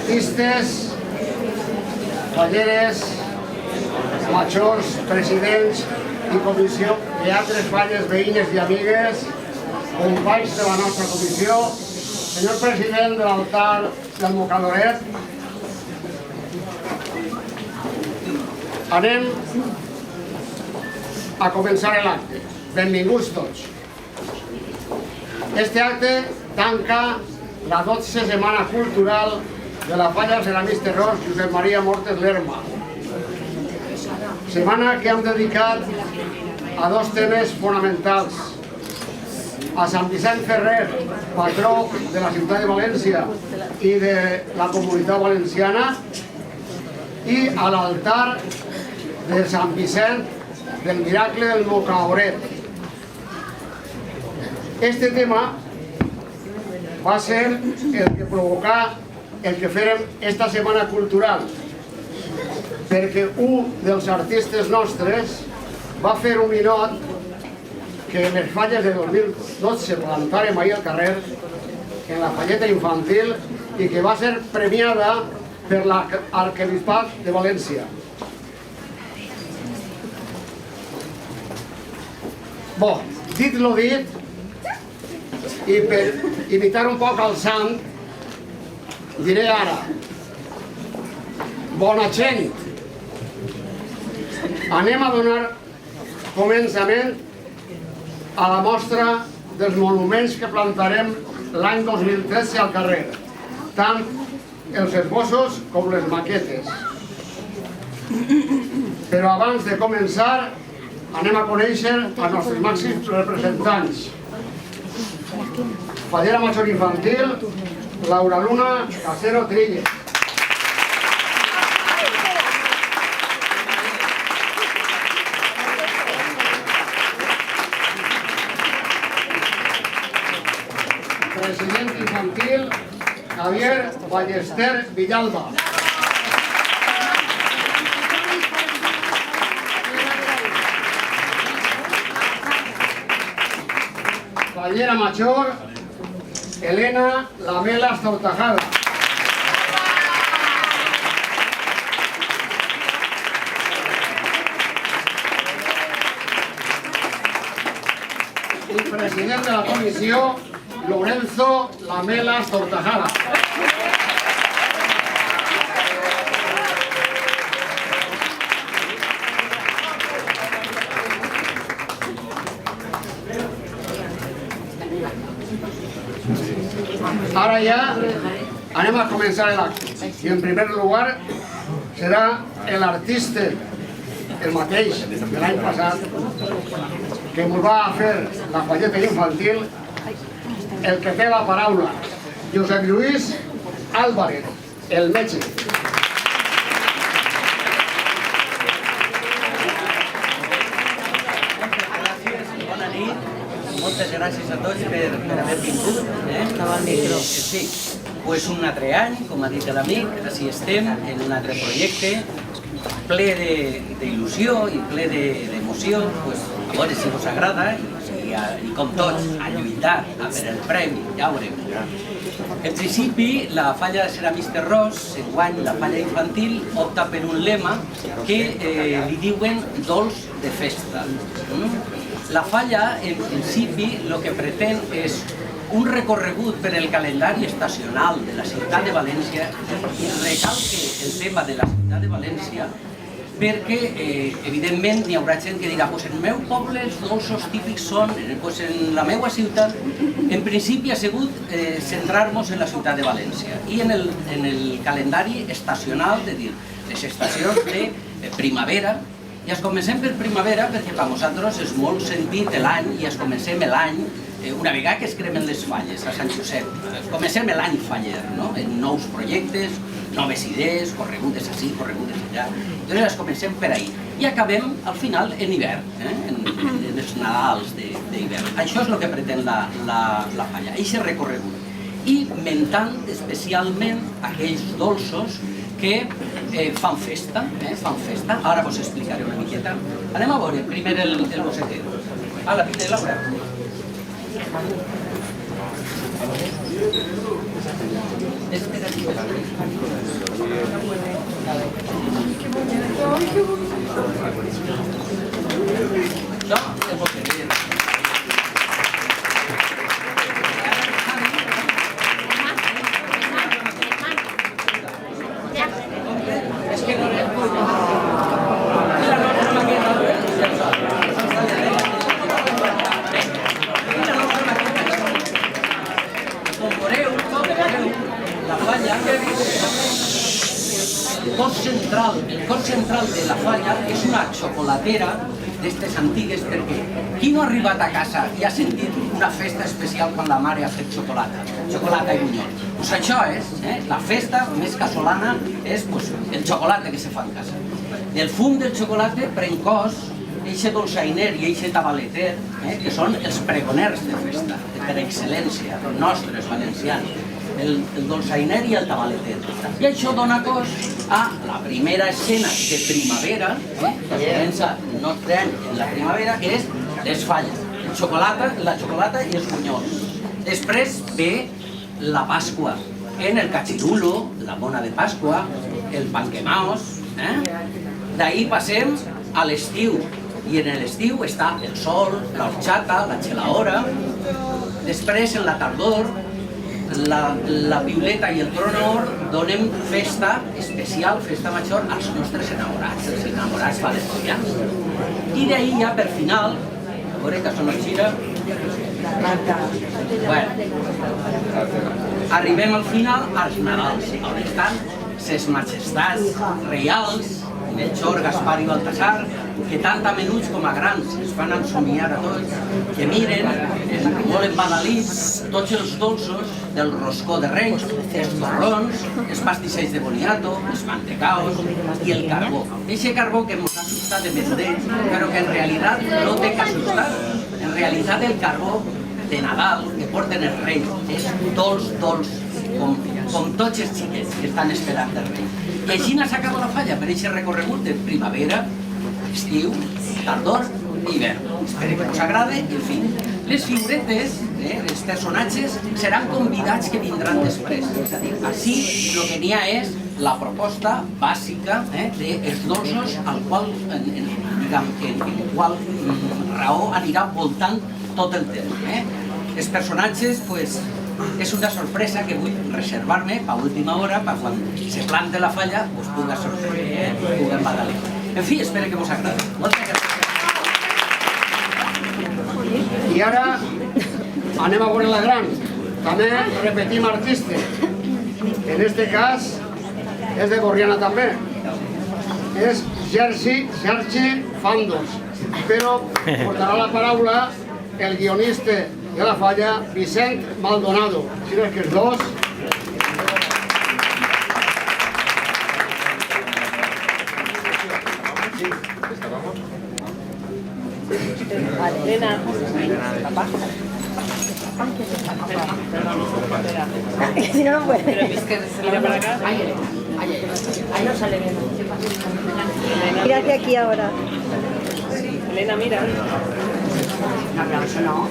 artistes, falleres, majors, presidents i comissió i altres falles, veïnes i amigues, companys de la nostra comissió, senyor president de l'altar del Mocadoret, anem a començar l'acte. Benvinguts tots. Este acte tanca la 12a Setmana Cultural de la Falla Ceramista Ros Josep Maria Mortes Lerma. Setmana que hem dedicat a dos temes fonamentals. A Sant Vicent Ferrer, patró de la ciutat de València i de la comunitat valenciana, i a l'altar de Sant Vicent del Miracle del Mocadoret. Este tema va ser el que provocà el que fèrem esta setmana cultural, perquè un dels artistes nostres va fer un ninot que en les falles de 2012 plantàrem ahir al carrer, en la falleta infantil, i que va ser premiada per l'Arquebisbat de València. Bo, dit lo dit, i per imitar un poc el sant, diré ara: bona gent, anem a donar començament a la mostra dels monuments que plantarem l'any 2013 al carrer, tant els esbossos com les maquetes. Però abans de començar, anem a conèixer els nostres màxims representants. Fallera Major Infantil, Laura Luna Casero Trille. President infantil, Javier Ballester Villalba. Fallera Major, Elena Lamelas Tortajada. Y presidente de la comisión, Lorenzo Lamelas Tortajada. Ara ja anem a començar l'acte. I en primer lugar serà l'artista, el mateix de l'any passat, que ens va fer la falleta infantil, el que té la paraula, Josep Lluís Álvarez, el metge. Bona nit, moltes gràcies a tots per haver vingut. Sí, pues un altre any, com ha dit l'amic, així estem en un altre projecte ple d'il·lusió i ple d'emoció, a veure si us agrada i com tots, a lluitar a per el premi, ja ho veurem. En principi, la Falla Ceramista Ros, enguany la Falla Infantil, opta per un lema que li diuen dolç de festa. La Falla, en principi, el que pretén és un recorregut per el calendari estacional de la ciutat de València, i recalque el tema de la ciutat de València perquè, evidentment, hi haurà gent que dirà en el meu poble els dolços típics són, en la meva ciutat, en principi ha sigut centrar-nos en la ciutat de València i en el calendari estacional, de dir, les estacions de primavera. I es comencem per primavera perquè per nosaltres és molt sentit l'any i es comencem l'any una vegada que es cremen les falles a Sant Josep. Comencem l'any faller, en nous projectes, noves idees, corregudes així, corregudes allà. Llavors es comencem per ahir i acabem al final en hivern, en els Nadals d'hivern. Això és el que pretén la falla, aquest recorregut. I mentant especialment aquells dolços que fan festa. Ara vos explicaré una miqueta. Anem a veure primer el bossetet. A la Laura. No, es porque bien. Es que no le la falla, el cos central de la falla és una xocolatera d'estes antigues, perquè qui no ha arribat a casa i ha sentit una festa especial quan la mare ha fet xocolata i bunyol? Doncs això és, la festa més casolana és el xocolata que se fa en casa. Del fum del xocolata pren cos eixe dolçainer i eixe tabaleter, que són els pregoners de festa, per excel·lència, els nostres valencians, el dolçainer i el tabaleter. I això dona cos a la primera escena de primavera, que comença el nostre any en la primavera, que és les falles, la xocolata i els bunyols. Després ve la Pasqua, en el cachirulo, la bona de Pasqua, el panquemaos, d'ahir passem a l'estiu, i en l'estiu està el sol, l'horchata, la xelaora. Després, en la tardor, la piuleta i el tronor donem festa especial, festa major, als nostres enamorats, els enamorats valencians. I d'ahir ja, per final, a veure que això no gira, arribem al final als Nadals, on estan ses majestats reials, Melchor, Gaspar i Baltasar, que tant a menuts com a grans es fan ensomiar a tots, que miren, molt embadalits, tots els dolços del roscó de Reis, els torrons, els pastissells de boniato, els mantecaos i el carbó. Eixe carbó que ens ha assustat de menudet, però que en realitat no té que assustar. En realitat el carbó de Nadal que porten els Reis és dolç, com tots els xiquets que estan esperant el Rei. I així s'acaba la falla per aquest recorregut de primavera, estiu, tardor i hivern. Espero que us agrade. En fi, les figuretes, els personatges, seran convidats que vindran després. És a dir, així el que n'hi ha és la proposta bàsica dels dolços en qual raó anirà voltant tot el temps. Els personatges, és una sorpresa que vull reservar-me per última hora, per quan se plante la falla, us pugui sorprendre, pugui embadalir. En fi, espero que us agradi. Moltes gràcies. I ara anem a veure la gran. També repetim artista. En este cas és de Borriana també. És Sergi Fandos. Però portarà la paraula el guionista de la falla, Vicent Maldonado. Si no és que els dos... Elena, papá. Si no, no puede. Pero es que se mira para acá. Ahí no sale bien. Mira hacia aquí ahora. Elena, mira. Un aplauso, ¿no?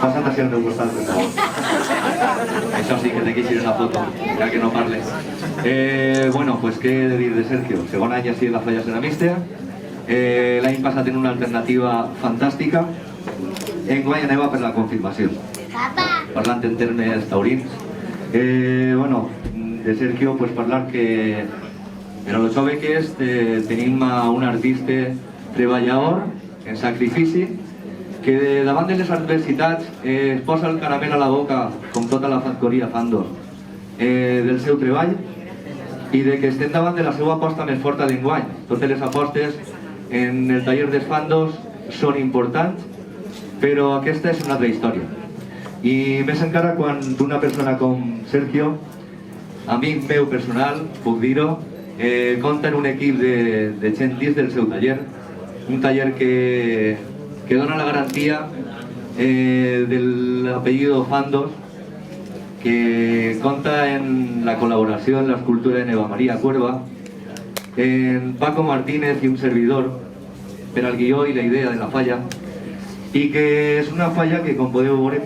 Passant a ser el meu costat. Això sí que té que eixir una foto, ja que no parles. Bueno, pues què he de dir de Sergio? Segon any així de la falla ceramística. L'any passat en una alternativa fantàstica. Enguany anava per la confirmació. Parlant en termes taurins. Bueno, de Sergio, pues parlar que per a lo jove que és, tenim un artista treballador, en sacrifici, que davant de les adversitats es posa el caramel a la boca, com tota la factoria Fandos, del seu treball, i de que estem davant de la seva aposta més forta d'enguany. Totes les apostes en el taller dels Fandos són importants, però aquesta és una altra història. I més encara quan d'una persona com Sergio amic meu personal, puc dir-ho, compta en un equip de gent dins del seu taller, un taller que dona la garantia del apellido Fandos, que compta en la col·laboració en l'escultura de Eva Maria Cuerva, en Paco Martínez i un servidor per al guió i la idea de la falla, i que és una falla que, com podeu veure,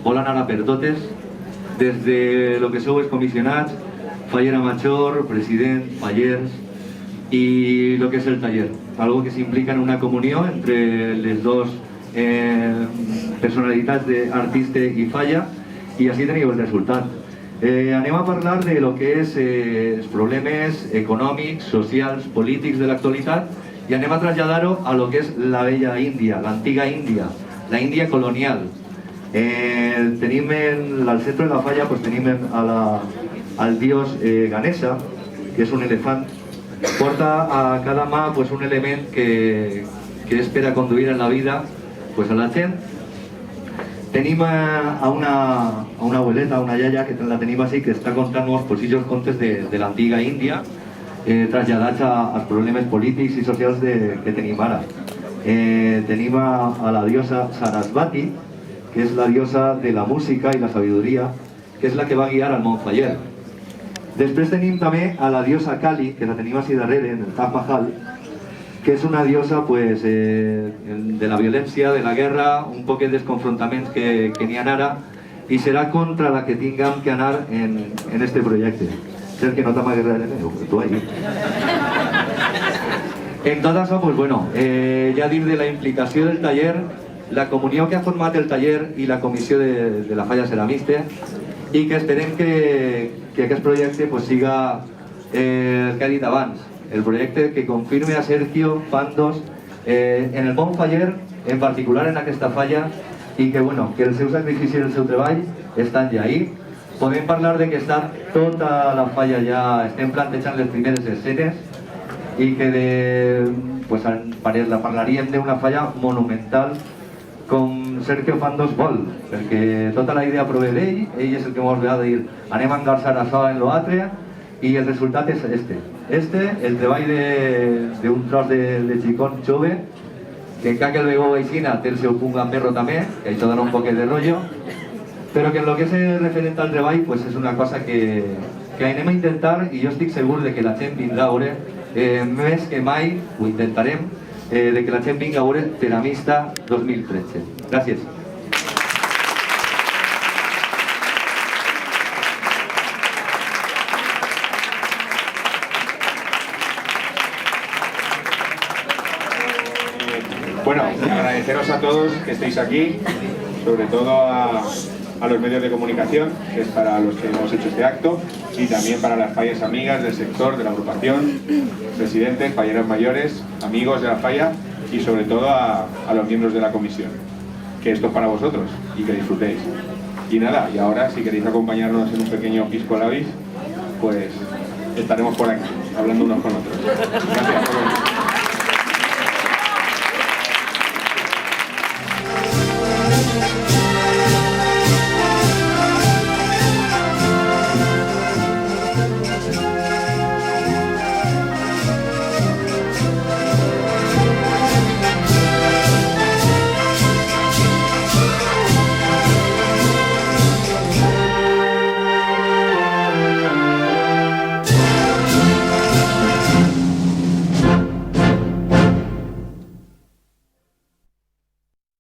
vol anar a per totes, des de lo que sou els comissionats, fallera major, president, fallers i el que és el taller. Algo que s'implica en una comunió entre les dues personalitats d'artista i falla, i així teniu el resultat. Anem a parlar de lo que és els problemes econòmics, socials, polítics de l'actualitat, i anem a traslladar-ho a lo que és la vella Índia, l'antiga Índia, la Índia colonial. Tenim al centre de la falla, tenim al dios Ganesha, que és un elefant. Porta a cada mà un element que és per a conduir en la vida a la gent. Tenim a una abueleta, a una iaia, que la tenim així, que està contant els possibles contes de l'antiga Índia, traslladats als problemes polítics i socials que tenim ara. Tenim a la diosa Sarasvati, que és la diosa de la música i la sabidoria, que és la que va guiar al món faller. Després tenim també a la diosa Kali, que la tenim així darrere, en el Taj Mahal, que és una diosa de la violència, de la guerra, un poquet dels confrontaments que n'hi ha ara, i serà contra la que tinguem que anar en este projecte. Sé que no t'amaguerraré, tu ahí. En tot això, ja dir de la implicació del taller, la comunió que ha format el taller i la comissió de la falla ceramista, i que esperem que aquest projecte siga el que he dit abans, el projecte que confirme a Sergio Fandos en el món faller, en particular en aquesta falla, i que el seu sacrifici i el seu treball estan ja ahí. Podem parlar de que està tota la falla ja, estem plantejant les primeres escenes, i que parlaríem d'una falla monumental com Sergio Fandos vol, perquè tota la idea prové d'ell, ell és el que ens ve a dir anem a engarçar això en l'altre, i el resultat és el treball d'un tros de xicón jove, que encara que el vegeu aixina té el seu punt gamberro també, que això dona un poquet de rotllo, però que en el que és referent al treball és una cosa que anem a intentar, i jo estic segur que la gent vindrà a veure, més que mai ho intentarem, de que la gent vingui a veure Ceramista 2013. Gràcies. Bueno, agradeceros a todos que estéis aquí, sobre todo a los medios de comunicación, que es para los que hemos hecho este acto, y también para las fallas amigas del sector, de la agrupación, presidentes, falleros mayores, amigos de la falla, y sobre todo a los miembros de la comisión. Que esto es para vosotros y que disfrutéis. Y nada, y ahora si queréis acompañarnos en un pequeño pisco labis, pues estaremos por aquí, hablando unos con otros. Gracias a todos.